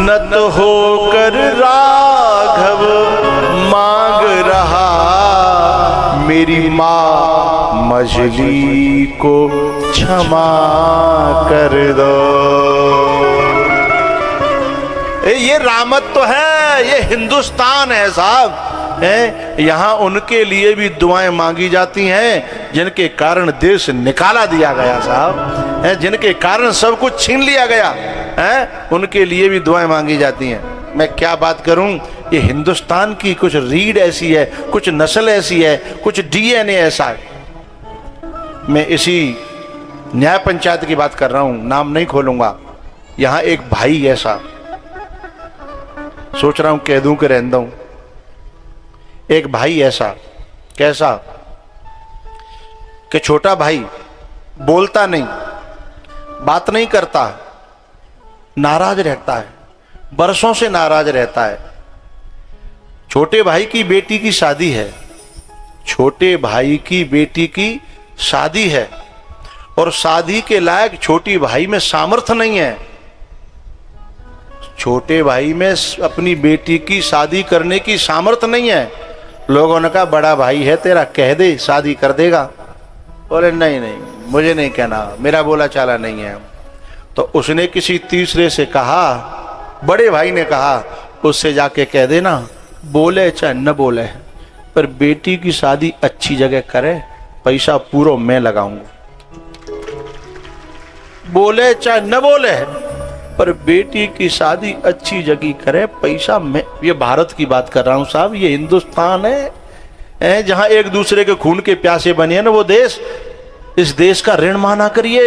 नत होकर राघव मांग रहा, मेरी माँ मछली को क्षमा कर दो। ये रामत तो है, ये हिंदुस्तान है साहब, है। यहाँ उनके लिए भी दुआएं मांगी जाती हैं जिनके कारण देश निकाला दिया गया साहब, है, जिनके कारण सब कुछ छीन लिया गया है, उनके लिए भी दुआएं मांगी जाती हैं। मैं क्या बात करूं, ये हिंदुस्तान की कुछ रीढ़ ऐसी है, कुछ नस्ल ऐसी है, कुछ डीएनए ऐसा है। मैं इसी न्याय पंचायत की बात कर रहा हूं, नाम नहीं खोलूंगा। यहां एक भाई ऐसा, सोच रहा हूं कह दूं कि रहने दूं, एक भाई ऐसा, कैसा कि छोटा भाई बोलता नहीं, बात नहीं करता, नाराज रहता है, बरसों से नाराज रहता है। छोटे भाई की बेटी की शादी है, छोटे भाई की बेटी की शादी है, और शादी के लायक छोटी भाई में सामर्थ्य नहीं है। छोटे भाई में अपनी बेटी की शादी करने की सामर्थ्य नहीं है। लोगों ने कहा बड़ा भाई है तेरा, कह दे शादी कर देगा। बोले नहीं नहीं, मुझे नहीं कहना, मेरा बोला चाला नहीं है। तो उसने किसी तीसरे से कहा, बड़े भाई ने कहा उससे जाके कह देना, बोले चाहे न बोले, पर बेटी की शादी अच्छी जगह करे, पैसा पूरा मैं लगाऊंगा। बोले चाहे न बोले, पर बेटी की शादी अच्छी जगह करे, पैसा मैं। ये भारत की बात कर रहा हूं साहब, ये हिंदुस्तान है जहां एक दूसरे के खून के प्यासे बने हैं ना वो देश। इस देश का ऋण माना करिए,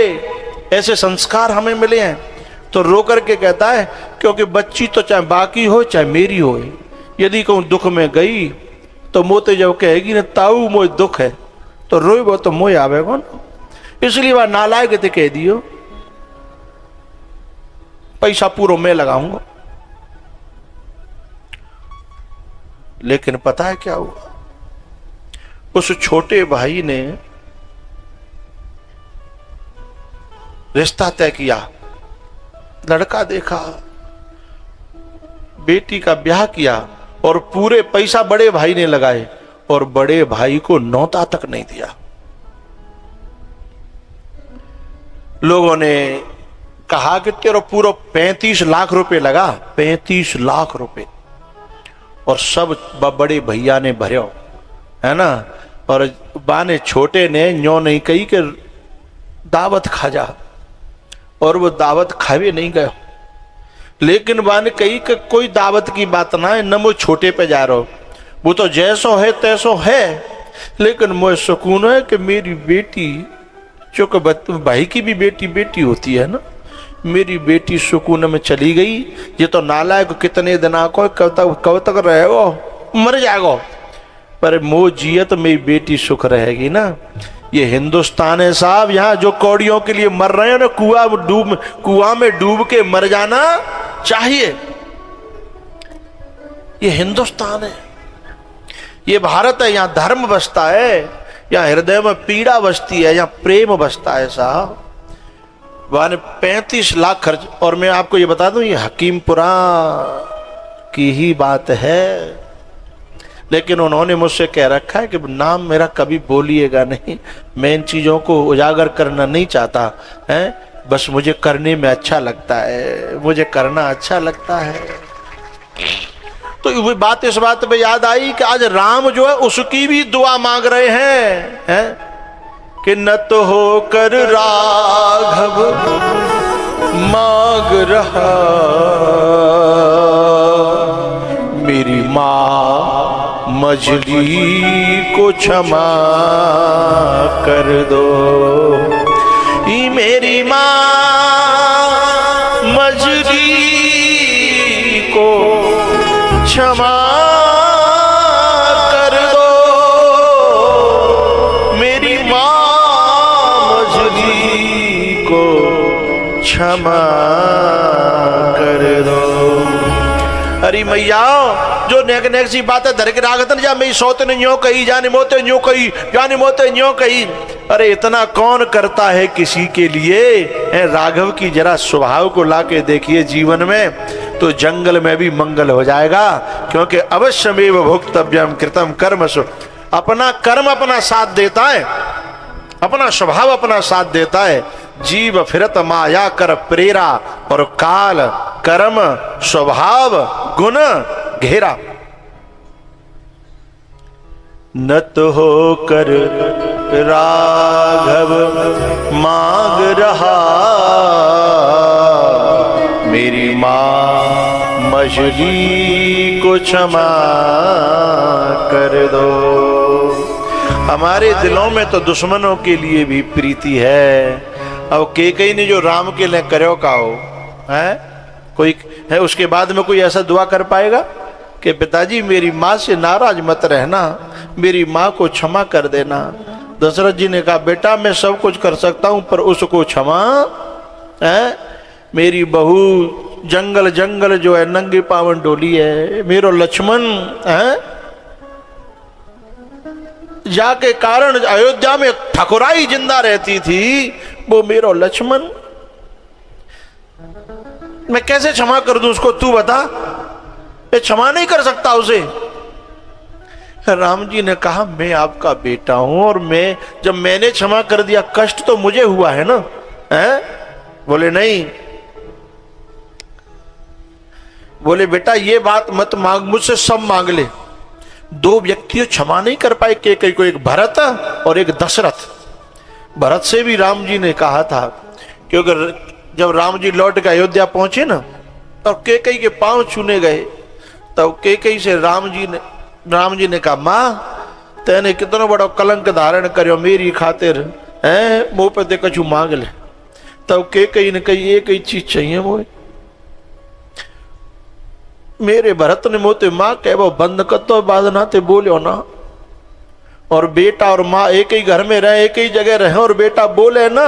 ऐसे संस्कार हमें मिले हैं। तो रो करके कहता है, क्योंकि बच्ची तो चाहे बाकी हो चाहे मेरी हो, यदि कहूँ दुख में गई तो मोते जब कहेगी ना ताऊ मोह दुख है, तो रोई वो तो मोह आवेगा ना, इसलिए वह नालायक थे कह दियो पैसा पूरा मैं लगाऊंगा। लेकिन पता है क्या हुआ, उस छोटे भाई ने रिश्ता तय किया, लड़का देखा, बेटी का ब्याह किया, और पूरे पैसा बड़े भाई ने लगाए, और बड़े भाई को नौता तक नहीं दिया। लोगों ने कहा कि तेरा पूरा 35 लाख रुपए लगा, 35 लाख रुपए, और सब बड़े भैया ने भरे, है ना। और बाने छोटे ने न्यो नहीं कही कि दावत खा जा, और वो दावत खावे नहीं गए। लेकिन बाने कही कि कोई दावत की बात ना है, न वो छोटे पे जा रहा हो, वो तो जैसो है तैसो है, लेकिन मुझे सुकून है कि मेरी बेटी, चूंकि भाई की भी बेटी बेटी होती है ना, मेरी बेटी सुकून में चली गई। ये तो नालायक कितने दिन को कब तक रहेगो, मर जाएगो, पर मो जिए तो मेरी बेटी सुख रहेगी ना। ये हिंदुस्तान है साहब, यहाँ जो कौड़ियों के लिए मर रहे हैं ना, कुआं में डूब के मर जाना चाहिए। ये हिंदुस्तान है, ये भारत है, यहाँ धर्म बसता है, यहाँ हृदय में पीड़ा बसती है, यहाँ प्रेम बसता है साहब। वहां 35 लाख खर्च। और मैं आपको ये बता दूं, ये हकीमपुरा की ही बात है, लेकिन उन्होंने मुझसे कह रखा है कि नाम मेरा कभी बोलिएगा नहीं, मैं इन चीज़ों को उजागर करना नहीं चाहता है, बस मुझे करने में अच्छा लगता है, मुझे करना अच्छा लगता है। तो वो बात इस बात पे याद आई कि आज राम जो है उसकी भी दुआ मांग रहे हैं कि न तो होकर राघव मांग रहा, मेरी माँ मछली को क्षमा कर दो। मेरी माँ मछली को क्षमा कर दो, मेरी माँ मछली को क्षमा कर दो। अरे मैया जो नेक सी बात है धर के रागतन जा मेरी सोते ने न्यो कही, जाने मोते न्यो कही, जाने मोते न्यो कही। अरे इतना कौन करता है किसी के लिए? राघव की जरा स्वभाव को लाके देखिए जीवन में। तो जंगल में भी मंगल हो जाएगा, क्योंकि अवश्यमेव भोक्तव्यम कृतम कर्मसु। अपना कर्म अपना साथ देता है, अपना स्वभाव अपना साथ देता है। जीव फिरत माया कर प्रेरा, और काल कर्म स्वभाव गुण घेरा। नत होकर राघव मांग रहा, मेरी मां मछली को क्षमा कर दो। हमारे दिलों में तो दुश्मनों के लिए भी प्रीति है। अब कैकेयी ने जो राम के लिए करो का हो है, कोई है उसके बाद में कोई ऐसा दुआ कर पाएगा कि पिताजी मेरी माँ से नाराज मत रहना, मेरी माँ को क्षमा कर देना। दशरथ जी ने कहा बेटा मैं सब कुछ कर सकता हूं पर उसको क्षमा है। मेरी बहू जंगल जंगल जो है नंगी पावन डोली है, मेरो लक्ष्मण है जाके कारण अयोध्या में ठकुराई जिंदा रहती थी, वो मेरो लक्ष्मण, मैं कैसे क्षमा कर दूं उसको, तू बता। मैं क्षमा नहीं कर सकता उसे। राम जी ने कहा मैं आपका बेटा हूं, और मैं जब मैंने क्षमा कर दिया कष्ट तो मुझे हुआ है ना, हैं? बोले नहीं, बोले बेटा ये बात मत मांग, मुझसे सब मांग ले। दो व्यक्ति क्षमा नहीं कर पाए, कैकेयी को, एक भरत और एक दशरथ। भरत से भी राम जी ने कहा था, क्योंकि जब राम जी लौट के अयोध्या पहुंचे ना, तब कैकेयी के पांव छूने गए, तब कैकेयी से राम जी ने कहा माँ तेने कितना बड़ा कलंक धारण करो मेरी खातिर, है मुंह पे दे कछु मांग ले। तब कैकेयी ने कही एक ही चीज चाहिए मुझे, मेरे भरत ने मोते माँ कह वो बंद कर तो बाद ना ते बोलो ना, और बेटा और माँ एक ही घर में रहे, एक ही जगह रहे और बेटा बोले ना,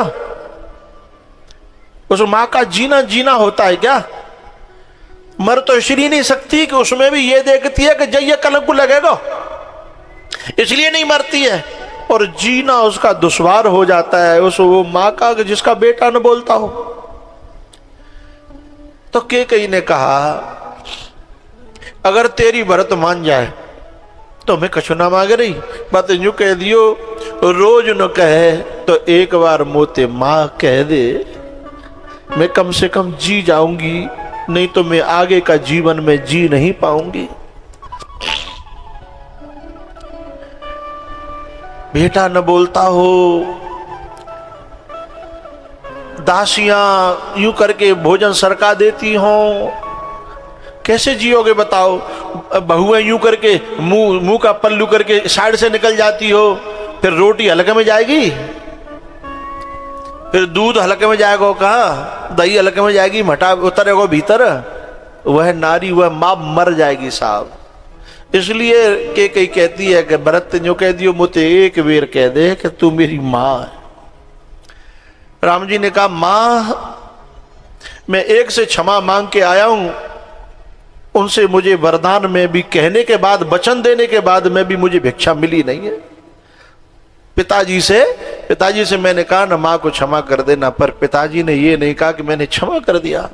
उस माँ का जीना जीना होता है क्या? मर तो इसलिए नहीं सकती कि उसमें भी ये देखती है कि जय कलंक लगेगा, इसलिए नहीं मरती है, और जीना उसका दुश्वार हो जाता है उस वो माँ का जिसका बेटा न बोलता हो। तो कैकेयी ने कहा अगर तेरी भरत मान जाए तो मैं कछु ना मांग रही, बात यूं कह दियो रोज न कहे तो एक बार मोते माँ कह दे, मैं कम से कम जी जाऊंगी, नहीं तो मैं आगे का जीवन में जी नहीं पाऊंगी। बेटा न बोलता हो, दासियां यूं करके भोजन सरका देती हों, कैसे जियोगे बताओ? बहुएं यूं करके मुंह का पल्लू करके साइड से निकल जाती हो, फिर रोटी हलके में जाएगी, फिर दूध हलके में जाएगा, कहा दही हलके में जाएगी, मटा उतरेगा भीतर, वह नारी वह माँ मर जाएगी साहब। इसलिए कैकेयी कहती है कि भरत जो कह दियो मुझे एक बेर कह दे कि तू मेरी माँ है। राम जी ने कहा माँ मैं एक से क्षमा मांग के आया हूं, उनसे मुझे वरदान में भी कहने के बाद, वचन देने के बाद में भी मुझे भिक्षा मिली नहीं है। पिताजी से मैंने कहा ना माँ को क्षमा कर देना, पर पिताजी ने ये नहीं कहा कि मैंने क्षमा कर दिया।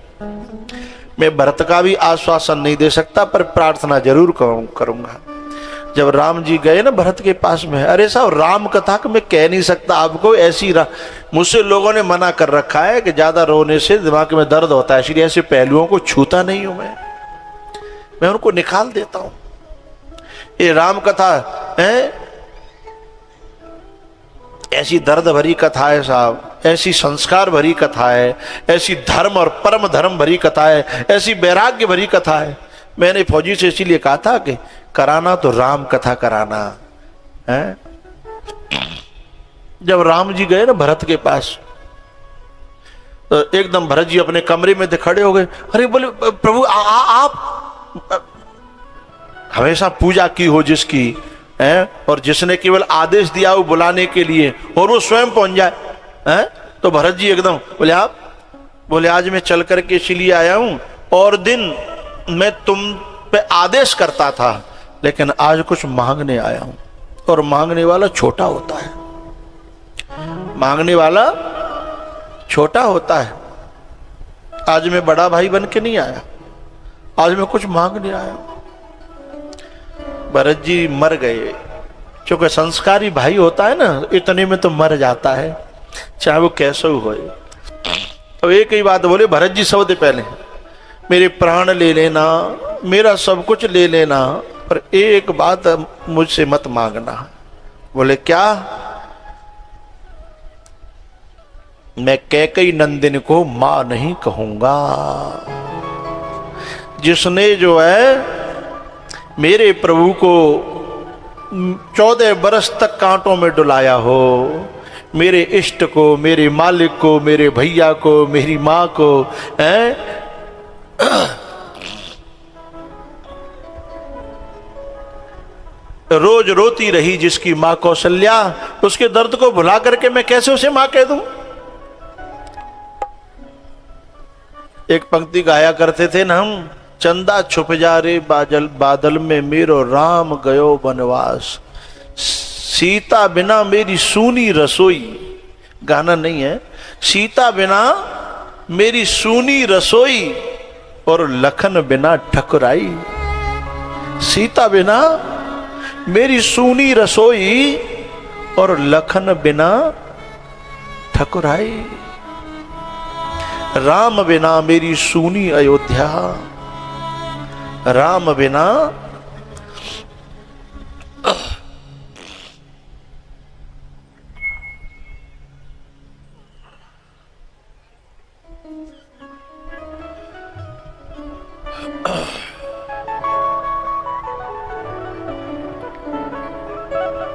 मैं भरत का भी आश्वासन नहीं दे सकता, पर प्रार्थना जरूर करूंगा। जब राम जी गए ना भरत के पास में, अरे साहब राम कथा को मैं कह नहीं सकता आपको, ऐसी मुझसे लोगों ने मना कर रखा है कि ज्यादा रोने से दिमाग में दर्द होता है, इसलिए ऐसे पहलुओं को छूता नहीं हूं मैं उनको निकाल देता हूं। ये राम कथा है, ऐसी दर्द भरी कथा है साहब, ऐसी संस्कार भरी कथा है, ऐसी धर्म और परम धर्म भरी कथा है, ऐसी वैराग्य भरी कथा है। मैंने फौजी से इसीलिए कहा था कि कराना तो राम कथा कराना है। जब राम जी गए ना भरत के पास, तो एकदम भरत जी अपने कमरे में खड़े हो गए। अरे बोले प्रभु आप हमेशा पूजा की हो जिसकी है, और जिसने केवल आदेश दिया हो बुलाने के लिए, और वो स्वयं पहुंच जाए है, तो भरत जी एकदम बोले आप बोले आज मैं चल करके इसलिए आया हूं, और दिन मैं तुम पे आदेश करता था, लेकिन आज कुछ मांगने आया हूं। और मांगने वाला छोटा होता है, मांगने वाला छोटा होता है। आज मैं बड़ा भाई बन के नहीं आया, आज मैं कुछ मांगने आया हूं। भरत जी मर गए, क्योंकि संस्कारी भाई होता है ना, इतने में तो मर जाता है, चाहे वो कैसे हो। अब एक ही बात बोले, भरत जी सबसे पहले मेरे प्राण ले लेना, मेरा सब कुछ ले लेना, पर एक बात मुझसे मत मांगना। बोले क्या? मैं कैकेयी नंदिनी को मां नहीं कहूंगा। जिसने जो है मेरे प्रभु को 14 बरस तक कांटों में डुलाया हो, मेरे इष्ट को, मेरे मालिक को, मेरे भैया को, मेरी मां को, रोज रोती रही जिसकी मां कौशल्या, उसके दर्द को भुला करके मैं कैसे उसे मां कह दूं? एक पंक्ति गाया करते थे ना हम, चंदा छुप जा रे बादल में, मेरो राम गयो वनवास, सीता बिना मेरी सूनी रसोई। गाना नहीं है, सीता बिना मेरी सूनी रसोई और लखन बिना ठकुराई। सीता बिना मेरी सूनी रसोई और लखन बिना ठकुराई। राम बिना मेरी सूनी अयोध्या, राम बिना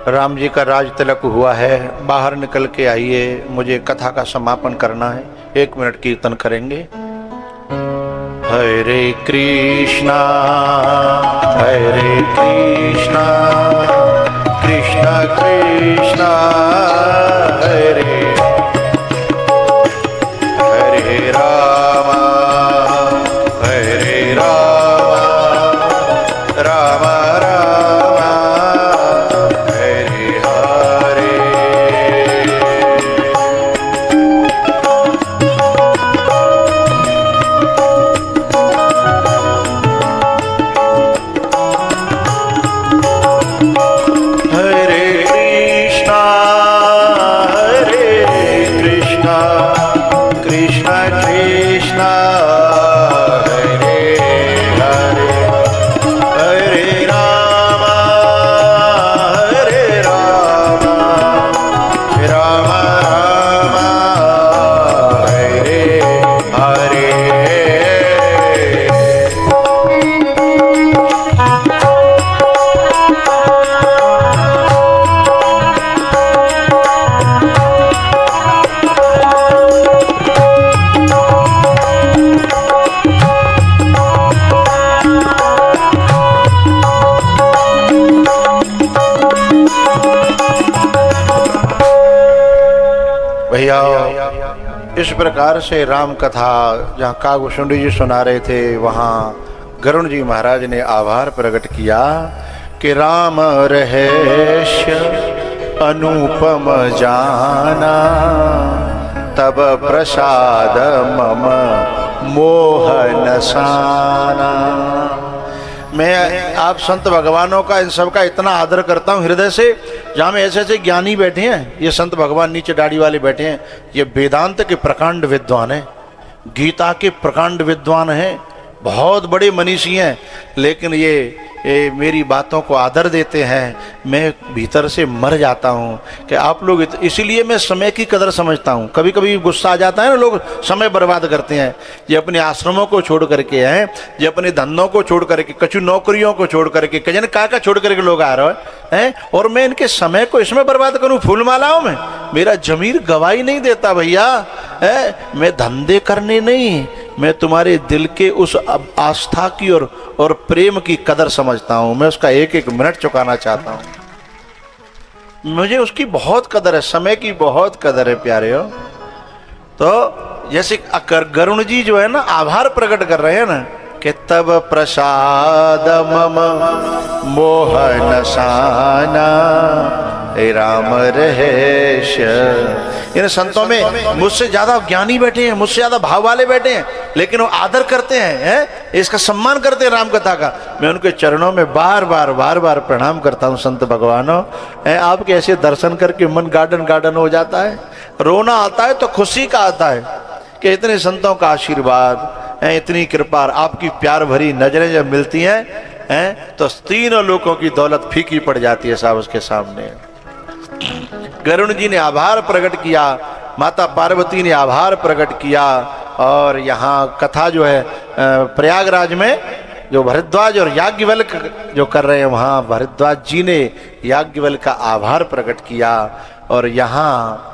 राम जी का राज तिलक हुआ है, बाहर निकल के आइए, मुझे कथा का समापन करना है। 1 मिनट कीर्तन करेंगे। हरे कृष्णा कृष्णा कृष्णा हरे हरे राम राम राम हरे हरे। इस प्रकार से राम कथा जहाँ कागभूषुंडी जी सुना रहे थे, वहाँ गरुण जी महाराज ने आभार प्रकट किया कि राम रहस्य अनुपम जाना, तब प्रसाद मम मोहन साना। मैं आप संत भगवानों का, इन सब का इतना आदर करता हूँ हृदय से। जहाँ में ऐसे ऐसे ज्ञानी बैठे हैं, ये संत भगवान नीचे दाढ़ी वाले बैठे हैं, ये वेदांत के प्रकांड विद्वान हैं, गीता के प्रकांड विद्वान हैं, बहुत बड़े मनीषी हैं, लेकिन ये मेरी बातों को आदर देते हैं। मैं भीतर से मर जाता हूँ कि आप लोग, इसीलिए मैं समय की कदर समझता हूँ। कभी कभी गुस्सा आ जाता है ना, लोग समय बर्बाद करते हैं। ये अपने आश्रमों को छोड़ करके हैं, ये अपने धंधों को छोड़ करके, कछु नौकरियों को छोड़ करके, कजन का छोड़ करके लोग आ रहे हैं, और मैं इनके समय को इसमें बर्बाद करूँ फूल मालाओं में? मेरा जमीर गवाही नहीं देता भैया। मैं धंधे करने नहीं, मैं तुम्हारे दिल के उस आस्था की और प्रेम की कदर समझता हूं। मैं उसका एक एक मिनट चुकाना चाहता हूं। मुझे उसकी बहुत कदर है, समय की बहुत कदर है प्यारे हो। तो जैसे गरुण जी जो है ना, आभार प्रकट कर रहे हैं ना कि तब प्रसाद मम मोहन साना, हे राम रहेश। इन संतों में मुझसे ज्यादा ज्ञानी बैठे हैं, मुझसे ज्यादा भाव वाले बैठे हैं, लेकिन वो आदर करते हैं, इसका सम्मान करते हैं राम कथा का। मैं उनके चरणों में बार बार प्रणाम करता हूँ। संत भगवानों, आपके ऐसे दर्शन करके मन गार्डन गार्डन हो जाता है। रोना आता है तो खुशी का आता है कि इतने संतों का आशीर्वाद, इतनी कृपा, आपकी प्यार भरी नजरें जब मिलती हैं तो तीनों लोगों की दौलत फीकी पड़ जाती है साहब उसके सामने। गरुण जी ने आभार प्रकट किया, माता पार्वती ने आभार प्रकट किया, और यहाँ कथा जो है प्रयागराज में जो भरद्वाज और याज्ञवल्क जो कर रहे हैं, वहाँ भरद्वाज जी ने याज्ञवल्क का आभार प्रकट किया। और यहाँ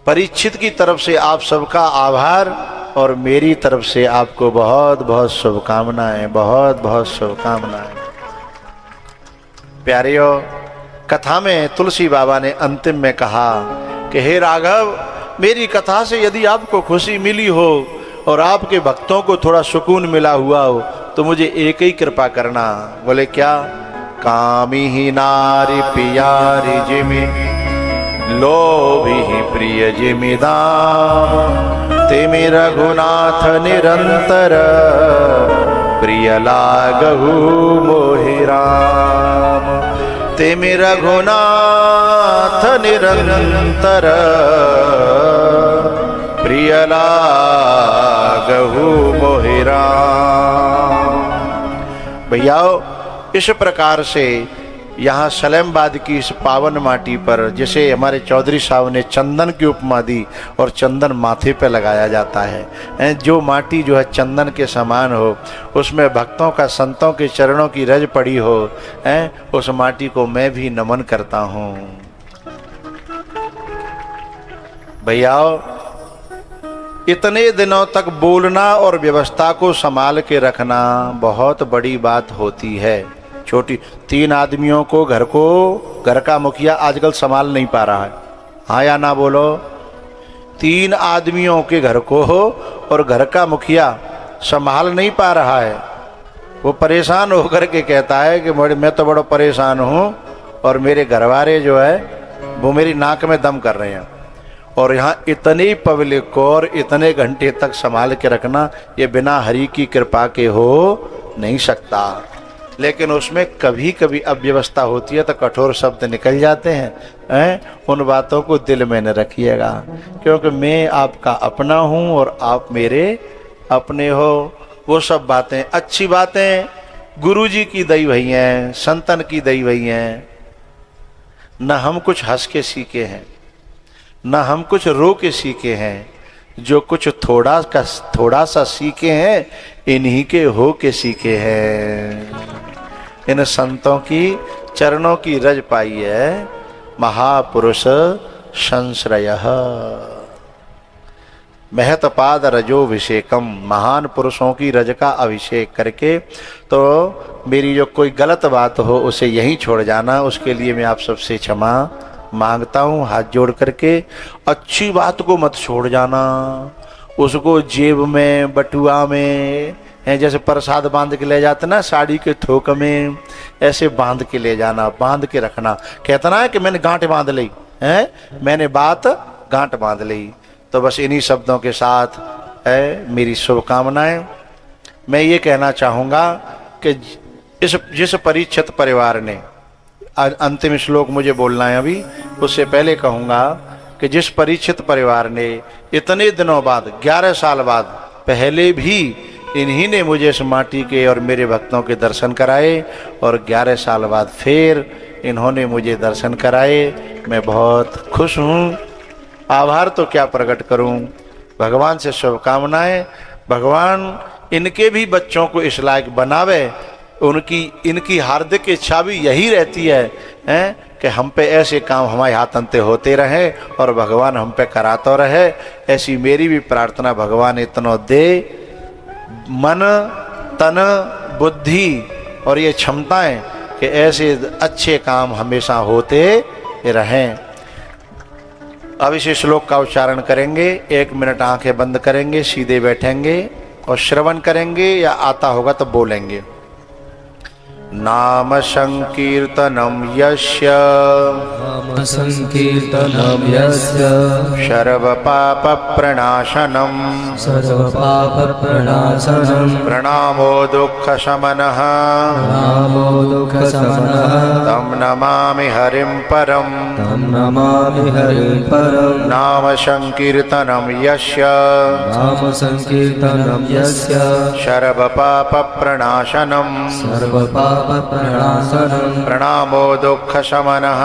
परीक्षित की तरफ से आप सबका आभार और मेरी तरफ से आपको बहुत बहुत शुभकामनाएं, बहुत बहुत शुभकामनाएं। प्यारियों, कथा में तुलसी बाबा ने अंतिम में कहा कि हे राघव, मेरी कथा से यदि आपको खुशी मिली हो और आपके भक्तों को थोड़ा सुकून मिला हुआ हो तो मुझे एक ही कृपा करना। बोले क्या? कामी ही नारी पियारी जिमि लोभी ही प्रिय जिमिदाम, तेमे रघुनाथ निरंतर प्रिय लागहु मोहि राम। तेमे रघुनाथ निरंतर प्रिय लागहु मोहि राम। भैया, इस प्रकार से यहाँ सलेमबाद की इस पावन माटी पर, जिसे हमारे चौधरी साहब ने चंदन की उपमा दी, और चंदन माथे पे लगाया जाता है, जो माटी जो है चंदन के समान हो, उसमें भक्तों का, संतों के चरणों की रज पड़ी हो, उस माटी को मैं भी नमन करता हूँ। भैया, इतने दिनों तक बोलना और व्यवस्था को संभाल के रखना बहुत बड़ी बात होती है। छोटी 3 आदमियों को, घर का मुखिया आजकल संभाल नहीं पा रहा है, हाँ या ना बोलो? 3 आदमियों के घर को और घर का मुखिया संभाल नहीं पा रहा है। वो परेशान होकर के कहता है कि मैं तो बड़ा परेशान हूँ और मेरे घरवाले जो है वो मेरी नाक में दम कर रहे हैं, और यहाँ इतनी पब्लिक को और इतने घंटे तक संभाल के रखना, ये बिना हरि की कृपा के हो नहीं सकता। लेकिन उसमें कभी कभी अव्यवस्था होती है तो कठोर शब्द निकल जाते हैं, उन बातों को दिल में न रखिएगा, क्योंकि मैं आपका अपना हूँ और आप मेरे अपने हो। वो सब बातें, अच्छी बातें गुरु जी की दई हुई हैं, संतन की दई हुई हैं। न हम कुछ हंस के सीखे हैं, न हम कुछ रो के सीखे हैं, जो कुछ थोड़ा सा सीखे हैं इन्हीं के हो के सीखे हैं। इन संतों की चरणों की रज पाई है महापुरुष संश्रयः। महतपाद रजोभिषेकम, महान पुरुषों की रज का अभिषेक करके तो मेरी जो कोई गलत बात हो उसे यहीं छोड़ जाना। उसके लिए मैं आप सबसे क्षमा मांगता हूँ हाथ जोड़ करके। अच्छी बात को मत छोड़ जाना, उसको जेब में, बटुआ में, जैसे प्रसाद बांध के ले जाते ना साड़ी के थोक में, ऐसे बांध के ले जाना, बांध के रखना। कहता ना है कि मैंने गांठ बांध ली है, मैंने बात गांठ बांध ली। तो बस इन्हीं शब्दों के साथ है मेरी शुभकामनाएं। मैं ये कहना चाहूँगा कि जिस परीक्षित परिवार ने, अंतिम श्लोक मुझे बोलना है अभी, उससे पहले कहूँगा कि जिस परीक्षित परिवार ने इतने दिनों बाद, 11 साल बाद, पहले भी इन्हीं ने मुझे इस माटी के और मेरे भक्तों के दर्शन कराए, और 11 साल बाद फिर इन्होंने मुझे दर्शन कराए। मैं बहुत खुश हूँ। आभार तो क्या प्रकट करूँ, भगवान से शुभकामनाएं। भगवान इनके भी बच्चों को इस लायक बनावे। इनकी हार्दिक इच्छा भी यही रहती है कि हम पे ऐसे काम हमारे हाथ अंते होते रहे और भगवान हम पे कराता रहे। ऐसी मेरी भी प्रार्थना भगवान इतना दे, मन, तन, बुद्धि और ये क्षमताएं कि ऐसे अच्छे काम हमेशा होते रहें। अब इस श्लोक का उच्चारण करेंगे। 1 मिनट आंखें बंद करेंगे, सीधे बैठेंगे और श्रवण करेंगे, या आता होगा तो बोलेंगे। नाम संकीर्तनम यस्य संकीर्तनं यस्य सर्वपापप्रणाशनं सर्वपापप्रणाशनं प्रणामो दुःखशमनः नामो दुःखशमनः तं नमामि हरिं परं तं नमामि हरिं परं नाम संकीर्तनं यस्य नाम संकीर्तनं यस्य सर्वपापप्रणाशनं सर्वपापप्रणाशनं प्रणामो दुःखशमनः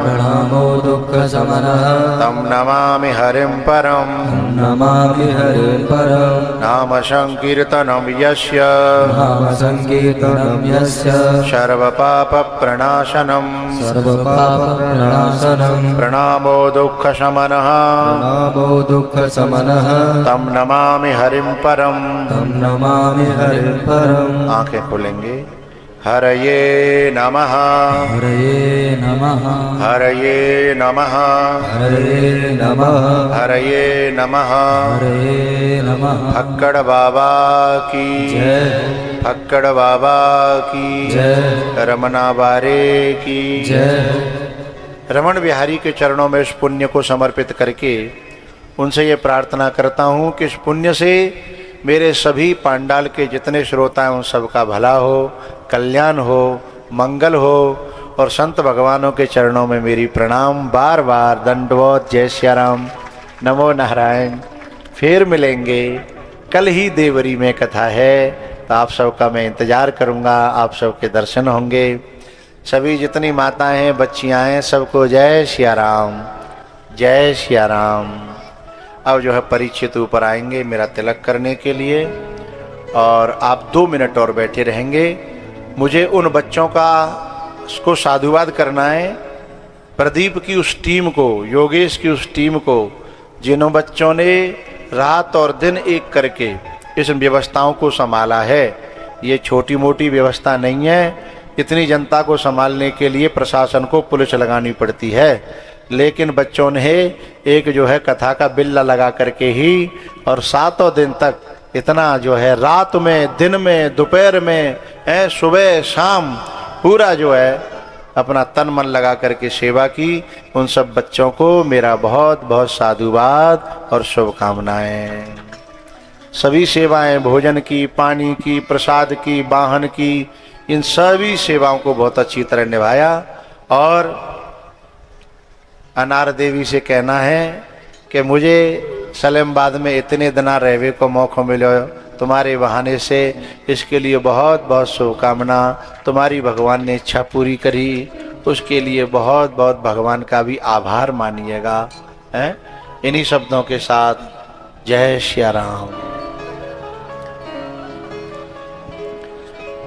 प्रणामो दुःखशमनः तं नमामि हरिं परं नमामि हरिं परं नाम संकीर्तनं यस्य नाम संकीर्तनं यस्य सर्वपापप्रणाशनं सर्वपापप्रणाशनं प्रणामो दुःखशमनः प्रणामो दुःखशमनः तं नमामि हरिं परं तं नमामि हरिं परम् आंखें खोलेंगे। हरये नमः हरये नमः हरये नमः हरये नमः हरये नमः हरये नमः फक्कड़ बाबा की जय फक्कड़ बाबा की जय रमना बारे की जय रमण बिहारी के चरणों में इस पुण्य को समर्पित करके उनसे ये प्रार्थना करता हूँ कि इस पुण्य से मेरे सभी पांडाल के जितने श्रोता हैं उन सबका भला हो, कल्याण हो, मंगल हो और संत भगवानों के चरणों में मेरी प्रणाम बार बार दंडवत। जय श्री राम, नमो नारायण। फिर मिलेंगे, कल ही देवरी में कथा है तो आप सबका मैं इंतज़ार करूँगा, आप सबके दर्शन होंगे। सभी जितनी माताएं हैं, बच्चियाँ हैं, सबको जय श्री राम, जय श्री राम। अब जो है परीक्षित ऊपर आएंगे मेरा तिलक करने के लिए और आप 2 मिनट और बैठे रहेंगे। मुझे उन बच्चों को साधुवाद करना है, प्रदीप की उस टीम को, योगेश की उस टीम को, जिन्हों बच्चों ने रात और दिन एक करके इस व्यवस्थाओं को संभाला है। ये छोटी मोटी व्यवस्था नहीं है, इतनी जनता को संभालने के लिए प्रशासन को पुलिस लगानी पड़ती है, लेकिन बच्चों ने एक जो है कथा का बिल्ला लगा करके ही और 7 दिन तक इतना जो है रात में, दिन में, दोपहर में, सुबह शाम पूरा जो है अपना तन मन लगा करके सेवा की। उन सब बच्चों को मेरा बहुत बहुत साधुवाद और शुभकामनाएं। सभी सेवाएं, भोजन की, पानी की, प्रसाद की, वाहन की, इन सभी सेवाओं को बहुत अच्छी तरह निभाया। और अनार देवी से कहना है कि मुझे सलेमबाद में इतने दिना रहने को मौका मिलो तुम्हारे बहाने से, इसके लिए बहुत बहुत शुभकामना। तुम्हारी भगवान ने इच्छा पूरी करी, उसके लिए बहुत बहुत भगवान का भी आभार मानिएगा। हैं, इन्हीं शब्दों के साथ जय श्री राम।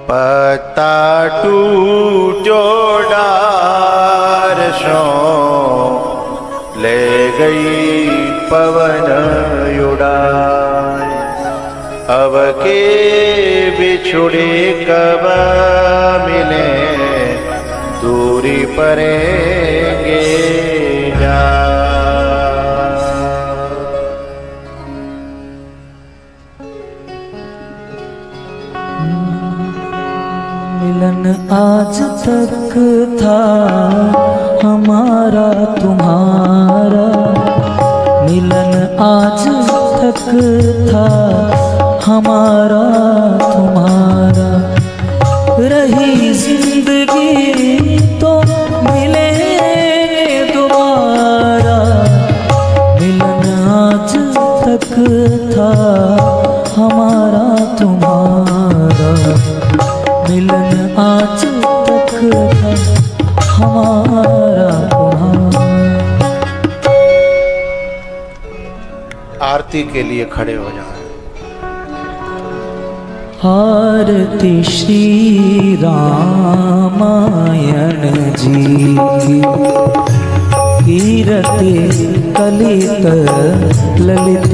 पत्ता टूटो डार सो ले गई पवन उड़ाए, अब के बिछुड़े कब मिले दूरी परेंगे जा। मिलन आज तक था हमारा तुम्हारा, मिलन आज तक था हमारा तुम्हारा, रही जिंदगी तो मिले दोबारा। मिलन आज तक था हमारा तुम्हारा, मिलन आज तक था हमारा तुम्हारा। आरती के लिए खड़े हो जाएं। आरती श्री रामायण जी की, कीरति कलित ललित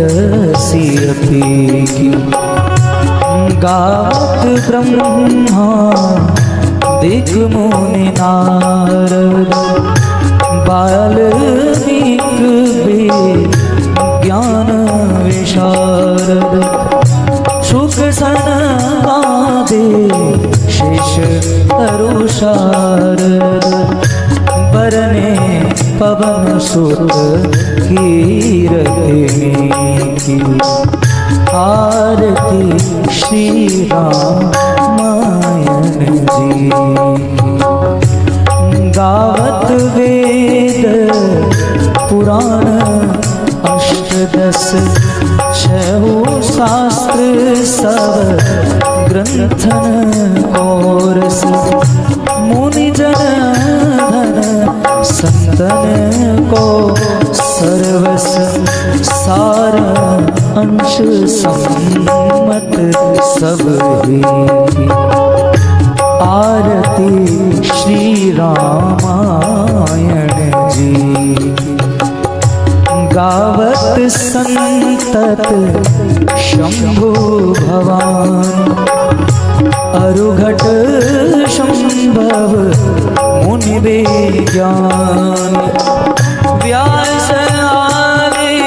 सीरति की, गावत ब्रह्मा दिग्मुनि नारद, बाल्मीक ज्ञान विशारद, शुक सनकादि शेष तरुषारद, बरने पवन सुत कीरति की आरती श्री रामायण जी गावत वेद पुराण अष्टदश छहु शास्त्र सब ग्रंथन कोरस मुनि जन धन संतन को सर्वस सार अंश सम्मत सब ही आरती श्री रामायण जी गावत संतत शंभु भवान अरुघट संभव मुनि विज्ञान व्यास आदि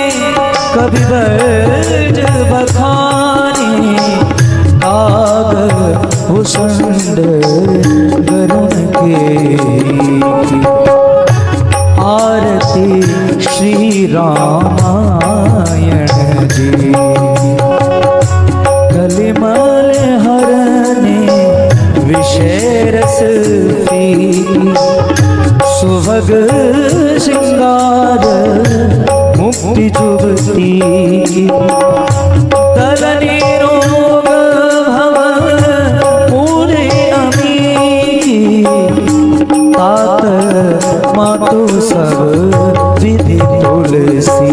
कवि बर्ज बखानी आग भूषण गरुण के आरती श्री रामायण जी कलिमल हरने विषय रस पी सुभग श्रृंगार मुक्ति जुबती दलनी रोग भव पूरे अमी तात मातु सब विधि तुलसी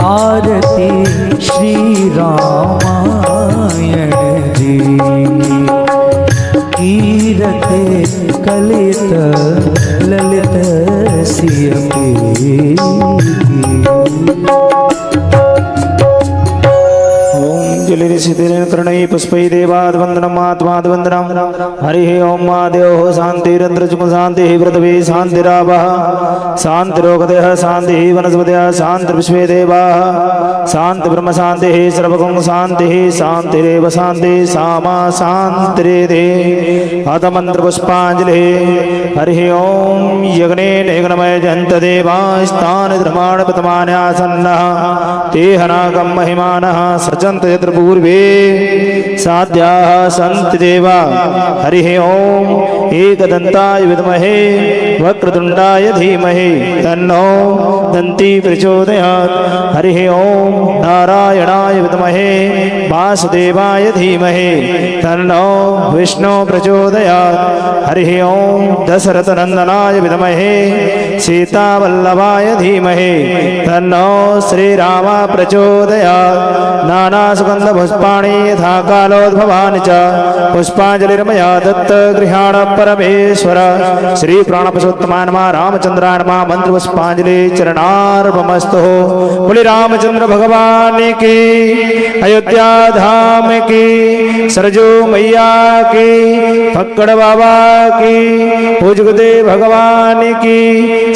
आरती श्री रामायण जी कीरते कलित ललित सिय की जलिरिषितिर्कर्णै पुष्पै देवाद्वन्दनम् आत्माद्वन्दनम् हरिः ॐ महादेवः शान्तिरन्त्रचुः शान्तिः पृथिवी शान्तिरापः शान्तिरोगदयः शान्तिः वनस्पतयः शान्तिर्विश्वे देवाः शान्तिब्रह्म शान्तिः सर्वगुं शान्तिः शान्तिरेव शान्तिः सामा शान्तिरेधे अतमन्त्रपुष्पाञ्जलिः हरिः ॐ यज्ञेन यज्ञमय जन्तदेवास्तानि धर्माणपतमान्यासन्नः ते हनाकं महिमानः सचन्त यत्र पूर्वे साध्याः सन्ति देवा हरिः ॐ एकदन्ताय विद्महे वक्रतुण्डाय धीमहि तन्नो दन्ती प्रचोदयात् हरिः ॐ नारायणाय विद्महे वासुदेवाय धीमहि तन्नो विष्णु प्रचोदयात् हरिः ॐ दशरथनन्दनाय विद्महे सीतावल्लभाय धीमहि तन्नो श्रीराम प्रचोदयात् नानासुगन्धपुष्पाणि यथा कालोद्भवानि च पुष्पाञ्जलिर्मया दत्त गृहाण परमेश्वर श्रीप्राणपुरुषोत्तमाय नमः रामचन्द्राय नमः मन्त्रपुष्पाञ्जलि चरणार्पणमस्तु बोले रामचंद्र भगवान की अयोध्या धाम की सरजू मैया की फक्कड़ बाबा की पूजगुदे भगवान की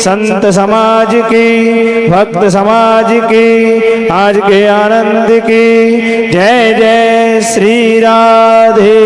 संत समाज की भक्त समाज की आज के आनंद की जय जय श्री राधे।